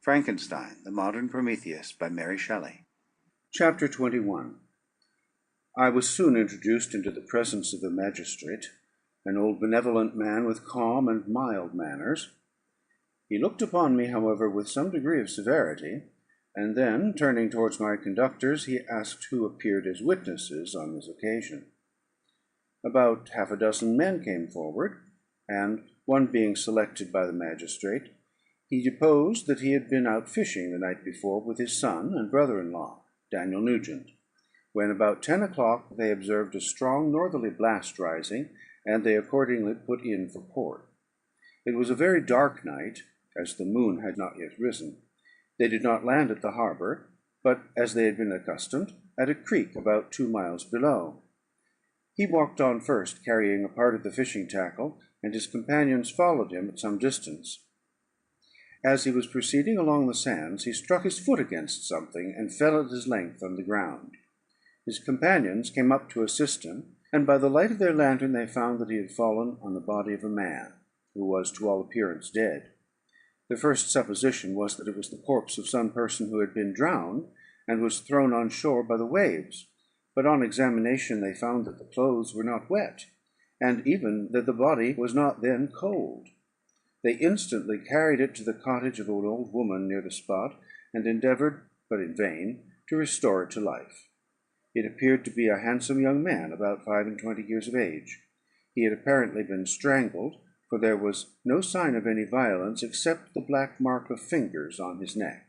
Frankenstein, the Modern Prometheus, by Mary Shelley. Chapter 21. I was soon introduced into the presence of the magistrate, an old benevolent man with calm and mild manners. He looked upon me, however, with some degree of severity, and then, turning towards my conductors, he asked who appeared as witnesses on this occasion. About half a dozen men came forward, and, one being selected by the magistrate, he deposed that he had been out fishing the night before with his son and brother-in-law, Daniel Nugent, when about 10 o'clock they observed a strong northerly blast rising, and they accordingly put in for port. It was a very dark night, as the moon had not yet risen. They did not land at the harbour, but, as they had been accustomed, at a creek about 2 miles below. He walked on first, carrying a part of the fishing tackle, and his companions followed him at some distance. As he was proceeding along the sands, he struck his foot against something, and fell at his length on the ground. His companions came up to assist him, and by the light of their lantern they found that he had fallen on the body of a man, who was to all appearance dead. The first supposition was that it was the corpse of some person who had been drowned, and was thrown on shore by the waves; but on examination they found that the clothes were not wet, and even that the body was not then cold. They instantly carried it to the cottage of an old woman near the spot, and endeavoured, but in vain, to restore it to life. It appeared to be a handsome young man, about 25 years of age. He had apparently been strangled, for there was no sign of any violence except the black mark of fingers on his neck.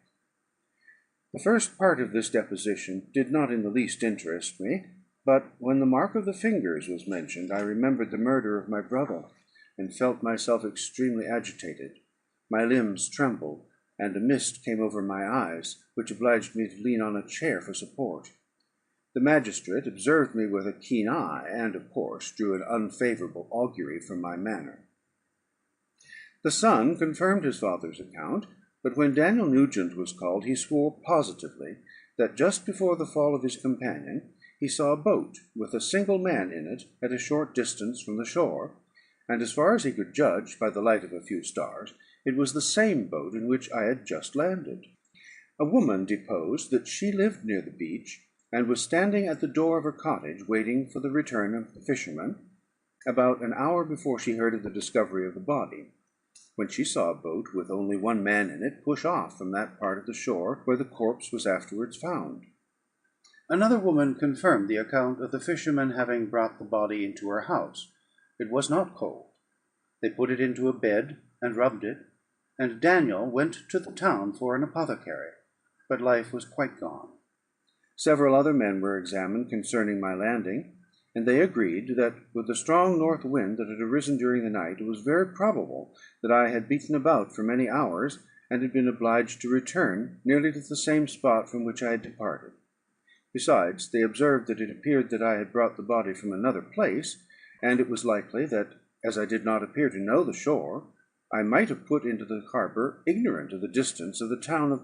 The first part of this deposition did not in the least interest me, but when the mark of the fingers was mentioned, I remembered the murder of my brother, and felt myself extremely agitated. My limbs trembled, and a mist came over my eyes, which obliged me to lean on a chair for support. The magistrate observed me with a keen eye, and, of course, drew an unfavourable augury from my manner. The son confirmed his father's account, but when Daniel Nugent was called, he swore positively that just before the fall of his companion he saw a boat with a single man in it at a short distance from the shore, and as far as he could judge by the light of a few stars, it was the same boat in which I had just landed. A woman deposed that she lived near the beach, and was standing at the door of her cottage waiting for the return of the fisherman, about an hour before she heard of the discovery of the body, when she saw a boat with only one man in it push off from that part of the shore where the corpse was afterwards found. Another woman confirmed the account of the fisherman having brought the body into her house. It was not cold. They put it into a bed and rubbed it, and Daniel went to the town for an apothecary, but life was quite gone. Several other men were examined concerning my landing, and they agreed that, with the strong north wind that had arisen during the night, it was very probable that I had beaten about for many hours, and had been obliged to return nearly to the same spot from which I had departed. Besides, they observed that it appeared that I had brought the body from another place, and it was likely that, as I did not appear to know the shore, I might have put into the harbour ignorant of the distance of the town of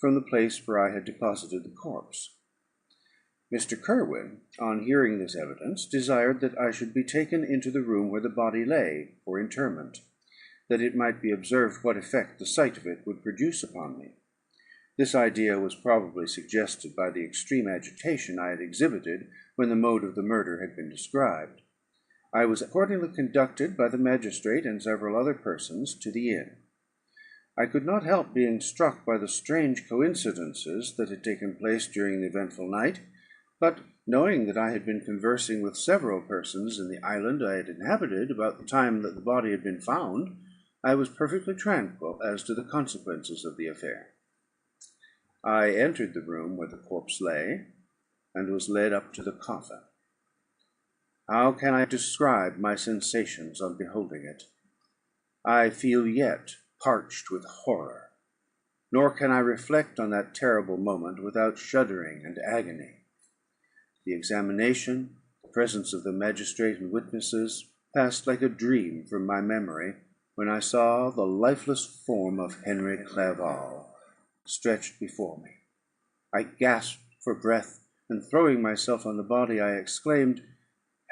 from the place where I had deposited the corpse. Mr. Kerwin, on hearing this evidence, desired that I should be taken into the room where the body lay for interment, that it might be observed what effect the sight of it would produce upon me. This idea was probably suggested by the extreme agitation I had exhibited when the mode of the murder had been described. I was accordingly conducted by the magistrate and several other persons to the inn. I could not help being struck by the strange coincidences that had taken place during the eventful night, but, knowing that I had been conversing with several persons in the island I had inhabited about the time that the body had been found, I was perfectly tranquil as to the consequences of the affair. I entered the room where the corpse lay, and was led up to the coffin. How can I describe my sensations on beholding it? I feel yet parched with horror, nor can I reflect on that terrible moment without shuddering and agony. The examination, the presence of the magistrate and witnesses, passed like a dream from my memory, when I saw the lifeless form of Henry Clerval stretched before me. I gasped for breath, and throwing myself on the body, I exclaimed,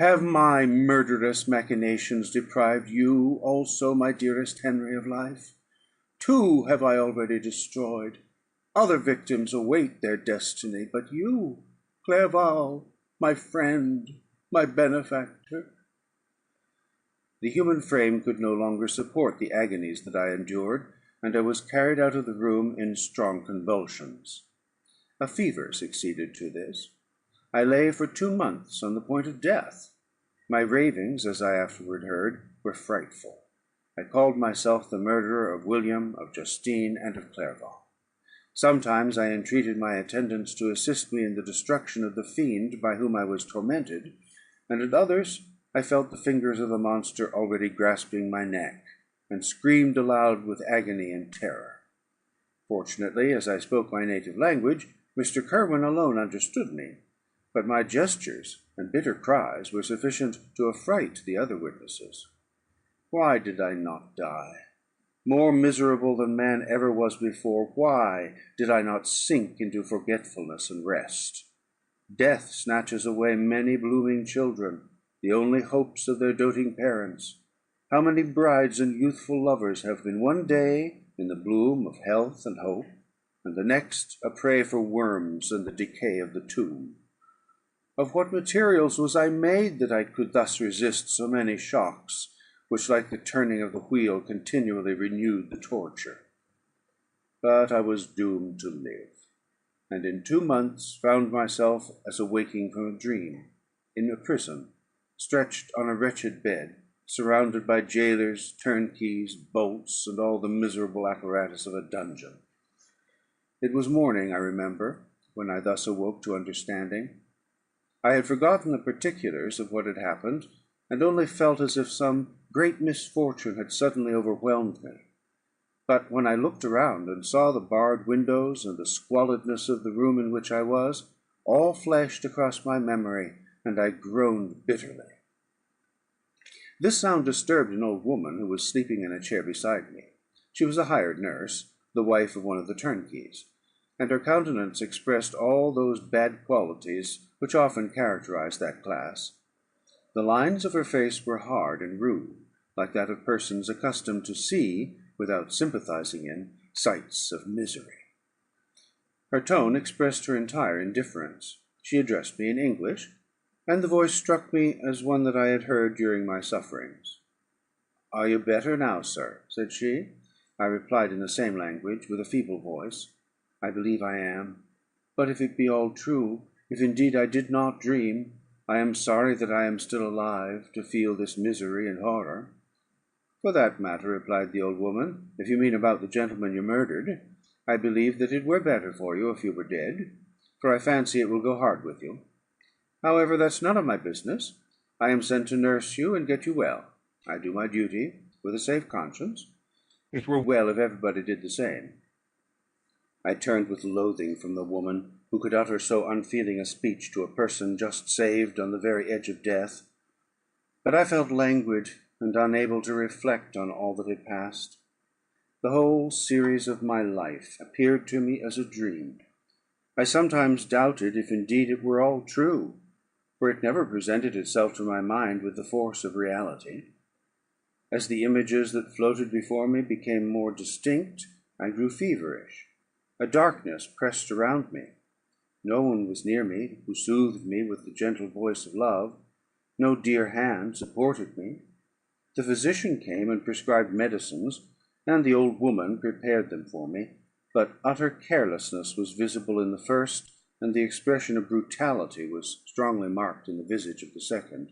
"Have my murderous machinations deprived you also, my dearest Henry, of life? 2 have I already destroyed. Other victims await their destiny, but you, Clerval, my friend, my benefactor." The human frame could no longer support the agonies that I endured, and I was carried out of the room in strong convulsions. A fever succeeded to this. I lay for 2 months on the point of death. My ravings, as I afterward heard, were frightful. I called myself the murderer of William, of Justine, and of Clerval. Sometimes I entreated my attendants to assist me in the destruction of the fiend by whom I was tormented, and at others I felt the fingers of the monster already grasping my neck, and screamed aloud with agony and terror. Fortunately, as I spoke my native language, Mr. Kirwin alone understood me, but my gestures and bitter cries were sufficient to affright the other witnesses. Why did I not die? More miserable than man ever was before, why did I not sink into forgetfulness and rest? Death snatches away many blooming children, the only hopes of their doting parents. How many brides and youthful lovers have been one day in the bloom of health and hope, and the next a prey for worms and the decay of the tomb? Of what materials was I made that I could thus resist so many shocks, which, like the turning of the wheel, continually renewed the torture? But I was doomed to live, and in 2 months found myself as awaking from a dream, in a prison, stretched on a wretched bed, surrounded by jailers, turnkeys, bolts, and all the miserable apparatus of a dungeon. It was morning, I remember, when I thus awoke to understanding. I had forgotten the particulars of what had happened, and only felt as if some great misfortune had suddenly overwhelmed me. But when I looked around and saw the barred windows and the squalidness of the room in which I was, all flashed across my memory, and I groaned bitterly. This sound disturbed an old woman who was sleeping in a chair beside me. She was a hired nurse, the wife of one of the turnkeys, and her countenance expressed all those bad qualities which often characterize that class. The lines of her face were hard and rude, like that of persons accustomed to see, without sympathizing in, sights of misery. Her tone expressed her entire indifference. She addressed me in English, and the voice struck me as one that I had heard during my sufferings. "Are you better now, sir?" said she. I replied in the same language, with a feeble voice, "I believe I am. But if it be all true, if indeed I did not dream, I am sorry that I am still alive to feel this misery and horror." "For that matter," replied the old woman, "if you mean about the gentleman you murdered, I believe that it were better for you if you were dead, for I fancy it will go hard with you. However, that's none of my business. I am sent to nurse you and get you well. I do my duty with a safe conscience. It were well if everybody did the same." I turned with loathing from the woman who could utter so unfeeling a speech to a person just saved on the very edge of death. But I felt languid and unable to reflect on all that had passed. The whole series of my life appeared to me as a dream. I sometimes doubted if indeed it were all true, for it never presented itself to my mind with the force of reality. As the images that floated before me became more distinct, I grew feverish. A darkness pressed around me. No one was near me who soothed me with the gentle voice of love. No dear hand supported me. The physician came and prescribed medicines, and the old woman prepared them for me, but utter carelessness was visible in the first, and the expression of brutality was strongly marked in the visage of the second.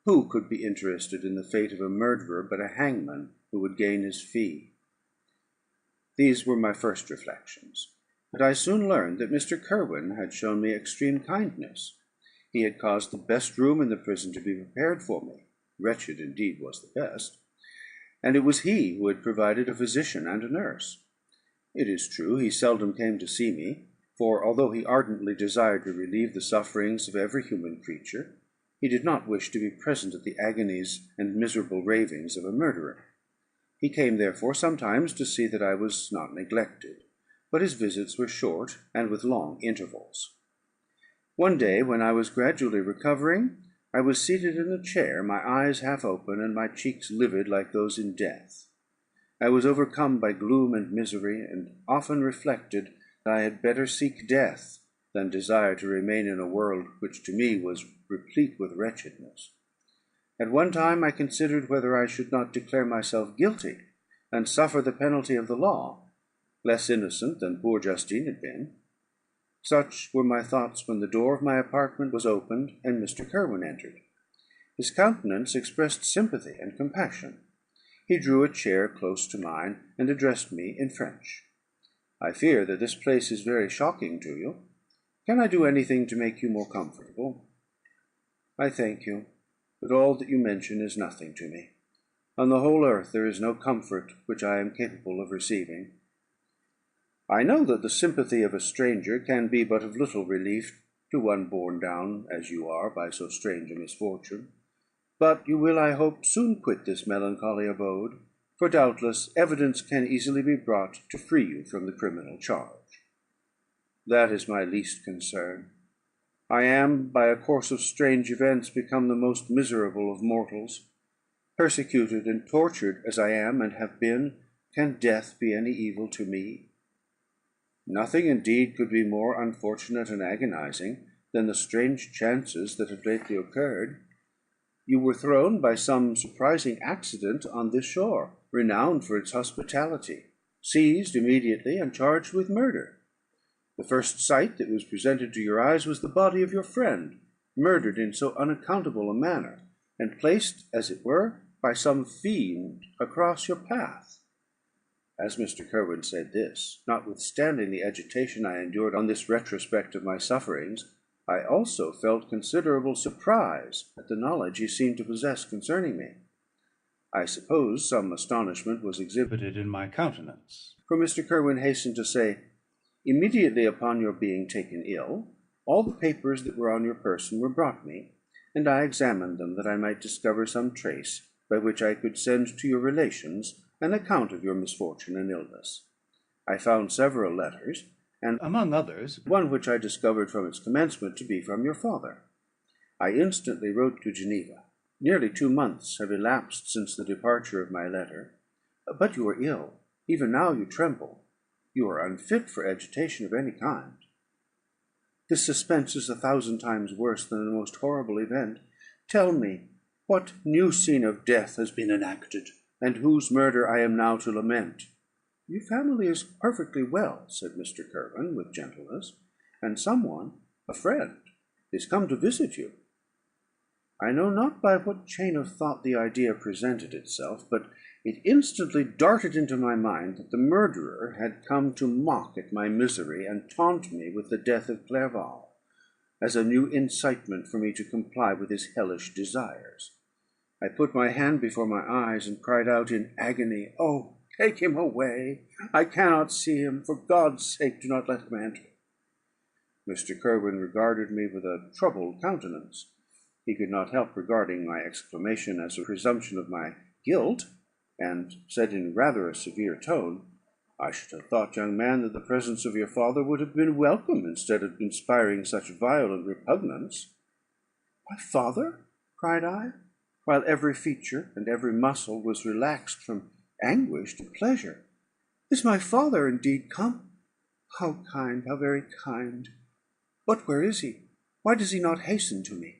Who could be interested in the fate of a murderer but a hangman who would gain his fee? These were my first reflections, but I soon learned that Mr. Kirwin had shown me extreme kindness. He had caused the best room in the prison to be prepared for me. Wretched indeed was the best, and it was he who had provided a physician and a nurse. It is true, he seldom came to see me, for although he ardently desired to relieve the sufferings of every human creature, he did not wish to be present at the agonies and miserable ravings of a murderer. He came therefore sometimes to see that I was not neglected, but his visits were short and with long intervals. One day, when I was gradually recovering, I was seated in a chair, my eyes half open, and my cheeks livid like those in death. I was overcome by gloom and misery, and often reflected that I had better seek death than desire to remain in a world which to me was replete with wretchedness. At one time I considered whether I should not declare myself guilty, and suffer the penalty of the law, less innocent than poor Justine had been. Such were my thoughts when the door of my apartment was opened, and Mr. Kirwin entered. His countenance expressed sympathy and compassion. He drew a chair close to mine, and addressed me in French. "I fear that this place is very shocking to you. Can I do anything to make you more comfortable?" "I thank you, but all that you mention is nothing to me. On the whole earth there is no comfort which I am capable of receiving. I know that the sympathy of a stranger can be but of little relief to one borne down, as you are, by so strange a misfortune. But you will, I hope, soon quit this melancholy abode, for doubtless evidence can easily be brought to free you from the criminal charge." "That is my least concern. I am, by a course of strange events, become the most miserable of mortals. Persecuted and tortured as I am and have been, can death be any evil to me?" "Nothing, indeed, could be more unfortunate and agonizing than the strange chances that have lately occurred. You were thrown by some surprising accident on this shore, renowned for its hospitality, seized immediately, and charged with murder. The first sight that was presented to your eyes was the body of your friend, murdered in so unaccountable a manner, and placed, as it were, by some fiend across your path." As Mr. Kirwin said this, notwithstanding the agitation I endured on this retrospect of my sufferings, I also felt considerable surprise at the knowledge he seemed to possess concerning me. I suppose some astonishment was exhibited in my countenance, for Mr. Kirwin hastened to say, "Immediately upon your being taken ill, all the papers that were on your person were brought me, and I examined them that I might discover some trace by which I could send to your relations an account of your misfortune and illness. I found several letters, and among others one which I discovered from its commencement to be from your father. I instantly wrote to Geneva. Nearly 2 months have elapsed since the departure of my letter. But you are ill. Even now you tremble. You are unfit for agitation of any kind. This suspense is 1,000 times worse than the most horrible event. Tell me, what new scene of death has been enacted, and whose murder I am now to lament?" "Your family is perfectly well," said Mr. Kirwin with gentleness, "and someone, a friend, is come to visit you." I know not by what chain of thought the idea presented itself, but it instantly darted into my mind that the murderer had come to mock at my misery and taunt me with the death of Clerval, as a new incitement for me to comply with his hellish desires. I put my hand before my eyes, and cried out in agony, "Oh, take him away! I cannot see him. For God's sake, do not let him enter." Mr. Kirwin regarded me with a troubled countenance. He could not help regarding my exclamation as a presumption of my guilt, and said in rather a severe tone, "I should have thought, young man, that the presence of your father would have been welcome, instead of inspiring such violent repugnance." "My father?" cried I, while every feature and every muscle was relaxed from anguish to pleasure. "Is my father indeed come? How kind, how very kind! But where is he? Why does he not hasten to me?"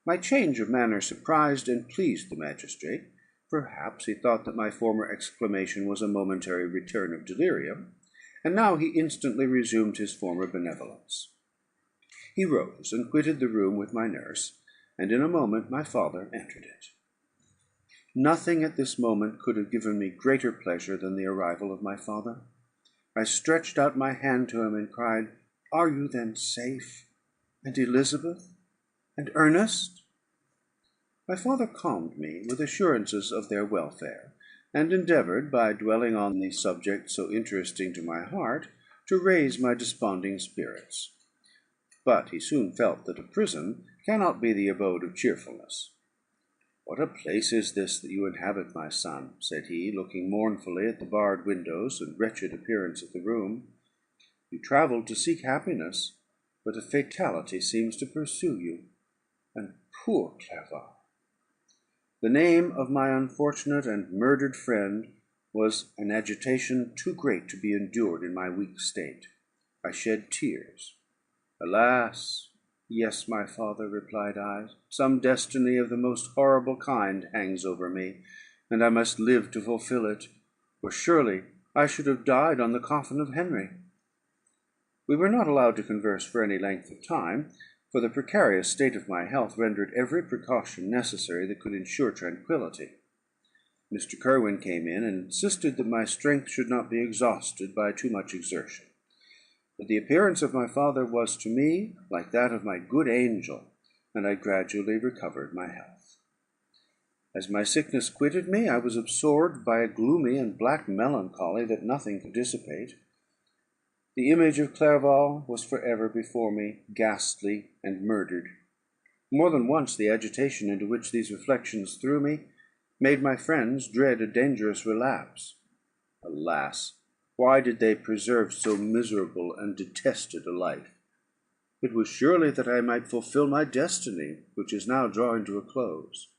My change of manner surprised and pleased the magistrate. Perhaps he thought that my former exclamation was a momentary return of delirium, and now he instantly resumed his former benevolence. He rose and quitted the room with my nurse, and in a moment my father entered it. Nothing at this moment could have given me greater pleasure than the arrival of my father. I stretched out my hand to him, and cried, "Are you then safe? And Elizabeth? And Ernest?" My father calmed me with assurances of their welfare, and endeavoured, by dwelling on the subject so interesting to my heart, to raise my desponding spirits. But he soon felt that a prison cannot be the abode of cheerfulness. "What a place is this that you inhabit, my son?" said he, looking mournfully at the barred windows and wretched appearance of the room. "You travelled to seek happiness, but a fatality seems to pursue you. And poor Clerval!" The name of my unfortunate and murdered friend was an agitation too great to be endured in my weak state. I shed tears. "Alas! Yes, my father," replied I, "some destiny of the most horrible kind hangs over me, and I must live to fulfil it, for surely I should have died on the coffin of Henry." We were not allowed to converse for any length of time, for the precarious state of my health rendered every precaution necessary that could ensure tranquillity. Mr. Kerwin came in, and insisted that my strength should not be exhausted by too much exertion. But the appearance of my father was to me like that of my good angel, and I gradually recovered my health. As my sickness quitted me, I was absorbed by a gloomy and black melancholy that nothing could dissipate. The image of Clerval was for ever before me, ghastly and murdered. More than once the agitation into which these reflections threw me made my friends dread a dangerous relapse. Alas! Why did they preserve so miserable and detested a life? It was surely that I might fulfil my destiny, which is now drawing to a close.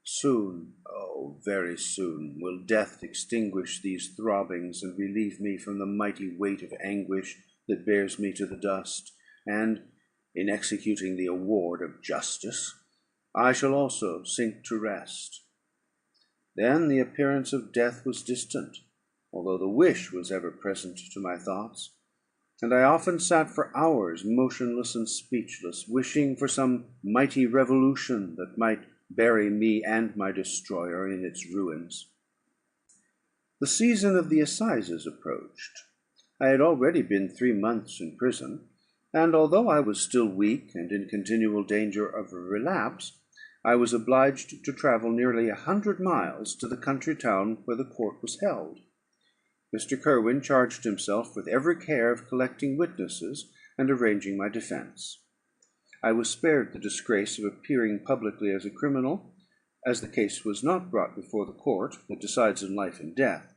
Soon, oh, very soon, will death extinguish these throbbings, and relieve me from the mighty weight of anguish that bears me to the dust, and, in executing the award of justice, I shall also sink to rest. Then the appearance of death was distant, although the wish was ever present to my thoughts, and I often sat for hours motionless and speechless, wishing for some mighty revolution that might bury me and my destroyer in its ruins. The season of the assizes approached. I had already been 3 months in prison, and although I was still weak and in continual danger of a relapse, I was obliged to travel nearly 100 miles to the country town where the court was held. Mr. Kerwin charged himself with every care of collecting witnesses and arranging my defence. I was spared the disgrace of appearing publicly as a criminal, as the case was not brought before the court that decides in life and death.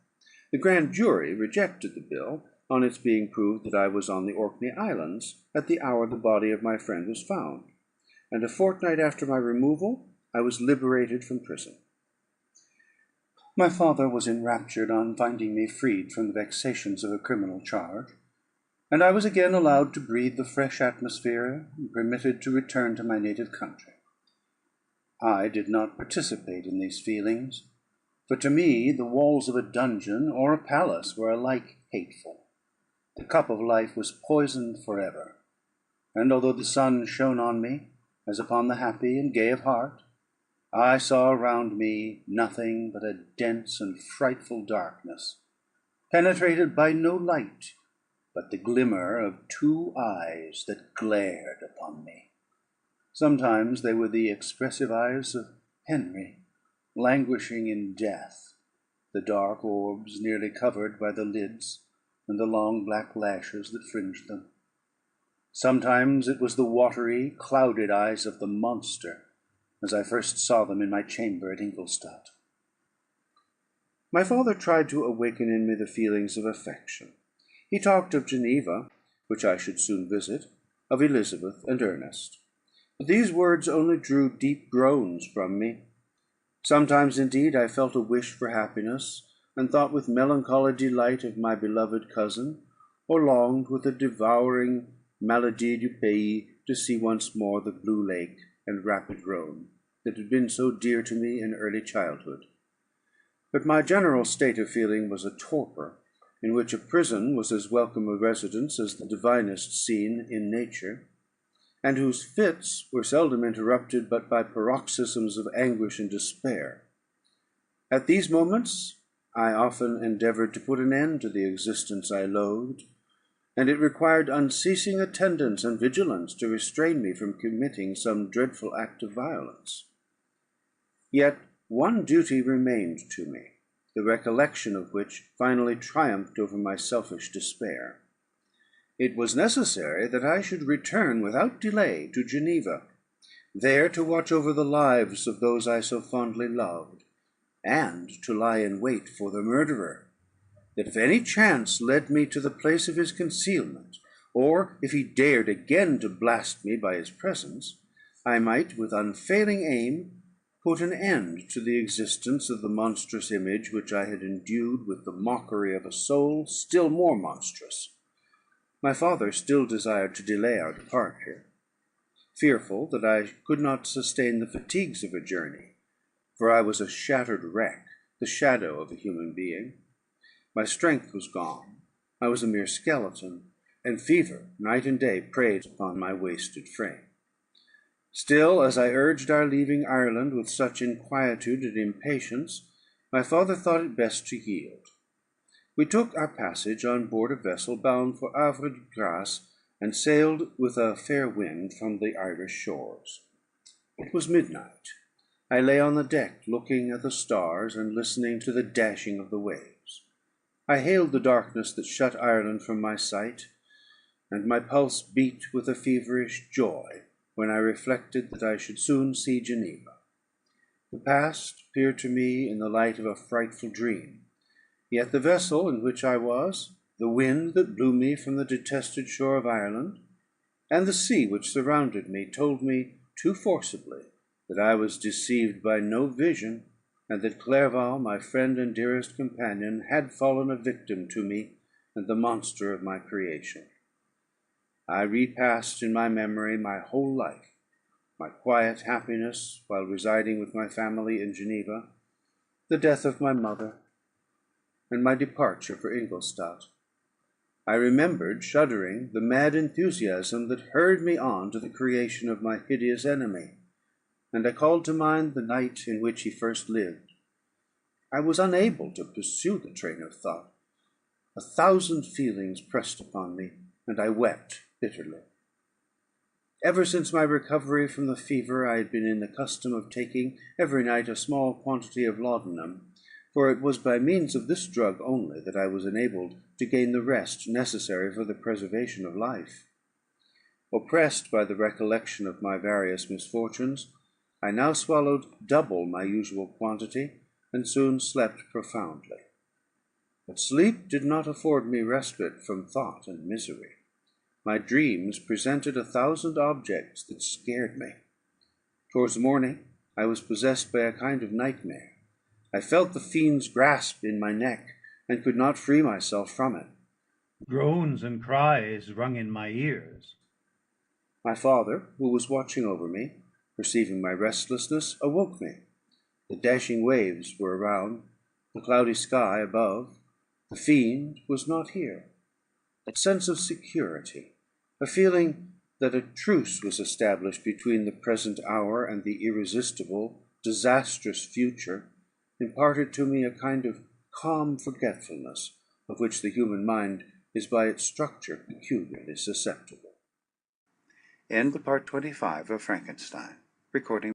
The grand jury rejected the bill, on its being proved that I was on the Orkney Islands at the hour the body of my friend was found, and a fortnight after my removal I was liberated from prison. My father was enraptured on finding me freed from the vexations of a criminal charge, and I was again allowed to breathe the fresh atmosphere, and permitted to return to my native country. I did not participate in these feelings, for to me the walls of a dungeon or a palace were alike hateful. The cup of life was poisoned for ever, and although the sun shone on me, as upon the happy and gay of heart, I saw around me nothing but a dense and frightful darkness, penetrated by no light but the glimmer of 2 eyes that glared upon me. Sometimes they were the expressive eyes of Henry, languishing in death, the dark orbs nearly covered by the lids, and the long black lashes that fringed them. Sometimes it was the watery, clouded eyes of the monster, as I first saw them in my chamber at Ingolstadt. My father tried to awaken in me the feelings of affection. He talked of Geneva, which I should soon visit, of Elizabeth and Ernest. But these words only drew deep groans from me. Sometimes, indeed, I felt a wish for happiness, and thought with melancholy delight of my beloved cousin, or longed with a devouring maladie du pays to see once more the blue lake and rapid Rhone that had been so dear to me in early childhood. But my general state of feeling was a torpor, in which a prison was as welcome a residence as the divinest scene in nature, and whose fits were seldom interrupted but by paroxysms of anguish and despair. At these moments I often endeavoured to put an end to the existence I loathed, and it required unceasing attendance and vigilance to restrain me from committing some dreadful act of violence. Yet one duty remained to me, the recollection of which finally triumphed over my selfish despair. It was necessary that I should return without delay to Geneva, there to watch over the lives of those I so fondly loved, and to lie in wait for the murderer, that if any chance led me to the place of his concealment, or if he dared again to blast me by his presence, I might, with unfailing aim, put an end to the existence of the monstrous image which I had endued with the mockery of a soul still more monstrous. My father still desired to delay our departure, fearful that I could not sustain the fatigues of a journey, for I was a shattered wreck, the shadow of a human being. My strength was gone, I was a mere skeleton, and fever night and day preyed upon my wasted frame. Still, as I urged our leaving Ireland with such inquietude and impatience, my father thought it best to yield. We took our passage on board a vessel bound for Havre de Grace, and sailed with a fair wind from the Irish shores. It was midnight. I lay on the deck, looking at the stars and listening to the dashing of the waves. I hailed the darkness that shut Ireland from my sight, and my pulse beat with a feverish joy when I reflected that I should soon see Geneva. The past appeared to me in the light of a frightful dream. Yet the vessel in which I was, the wind that blew me from the detested shore of Ireland, and the sea which surrounded me, told me too forcibly that I was deceived by no vision, and that Clerval, my friend and dearest companion, had fallen a victim to me and the monster of my creation. I repassed in my memory my whole life, my quiet happiness while residing with my family in Geneva, the death of my mother, and my departure for Ingolstadt. I remembered, shuddering, the mad enthusiasm that hurried me on to the creation of my hideous enemy, and I called to mind the night in which he first lived. I was unable to pursue the train of thought. 1,000 feelings pressed upon me, and I wept bitterly. Ever since my recovery from the fever, I had been in the custom of taking every night a small quantity of laudanum, for it was by means of this drug only that I was enabled to gain the rest necessary for the preservation of life. Oppressed by the recollection of my various misfortunes, I now swallowed double my usual quantity, and soon slept profoundly. But sleep did not afford me respite from thought and misery. My dreams presented 1,000 objects that scared me. Towards morning I was possessed by a kind of nightmare. I felt the fiend's grasp in my neck, and could not free myself from it. Groans and cries rung in my ears. My father, who was watching over me, perceiving my restlessness, awoke me. The dashing waves were around, the cloudy sky above. The fiend was not here. A sense of security, a feeling that a truce was established between the present hour and the irresistible, disastrous future, imparted to me a kind of calm forgetfulness, of which the human mind is by its structure peculiarly susceptible. End of Part 25 of Frankenstein. Recording